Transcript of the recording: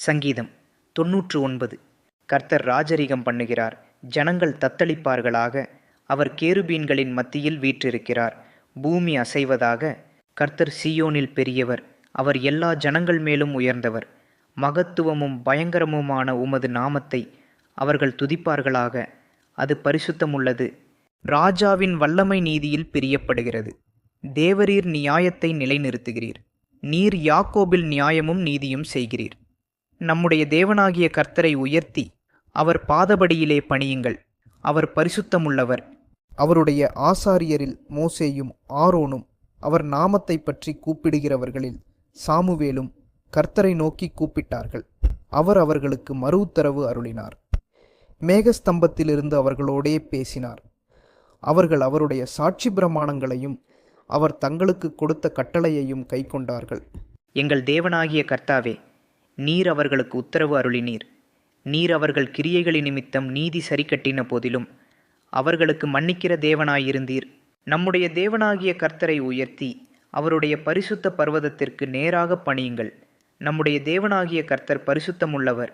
சங்கீதம் 99. கர்த்தர் ராஜரிகம் பண்ணுகிறார், ஜனங்கள் தத்தளிப்பார்களாக. அவர் கேருபீன்களின் மத்தியில் வீற்றிருக்கிறார். பூமி அசைவதாக. கர்த்தர் சீயோனில் பெரியவர், அவர் எல்லா ஜனங்கள் மேலும் உயர்ந்தவர். மகத்துவமும் பயங்கரமுமான உமது நாமத்தை அவர்கள் துதிப்பார்களாக. அது பரிசுத்தமுள்ளது. ராஜாவின் வல்லமை நீதியில் பிரியப்படுகிறது. தேவரீர் நியாயத்தை நிலைநிறுத்துகிறீர். நீர் யாக்கோபில் நியாயமும் நீதியும் செய்கிறீர். நம்முடைய தேவனாகிய கர்த்தரை உயர்த்தி அவர் பாதபடியிலே பணியுங்கள். அவர் பரிசுத்தமுள்ளவர். அவருடைய ஆசாரியரில் மோசேயும் ஆரோனும் அவர் நாமத்தை பற்றி கூப்பிடுகிறவர்களில் சாமுவேலும் கர்த்தரை நோக்கி கூப்பிட்டார்கள். அவர் அவர்களுக்கு மறு உத்தரவு அருளினார். மேகஸ்தம்பத்திலிருந்து அவர்களோடே பேசினார். அவர்கள் அவருடைய சாட்சி பிரமாணங்களையும் அவர் தங்களுக்கு கொடுத்த கட்டளையையும் கைக்கொண்டார்கள். எங்கள் தேவனாகிய கர்த்தாவே, நீர் அவர்களுக்கு உத்தரவு அருளினீர். நீர் அவர்கள் கிரியைகளின் நிமித்தம் நீதி சரிக்கட்டின போதிலும் அவர்களுக்கு மன்னிக்கிற தேவனாயிருந்தீர். நம்முடைய தேவனாகிய கர்த்தரை உயர்த்தி அவருடைய பரிசுத்த பர்வதத்திற்கு நேராக பணியுங்கள். நம்முடைய தேவனாகிய கர்த்தர் பரிசுத்தமுள்ளவர்.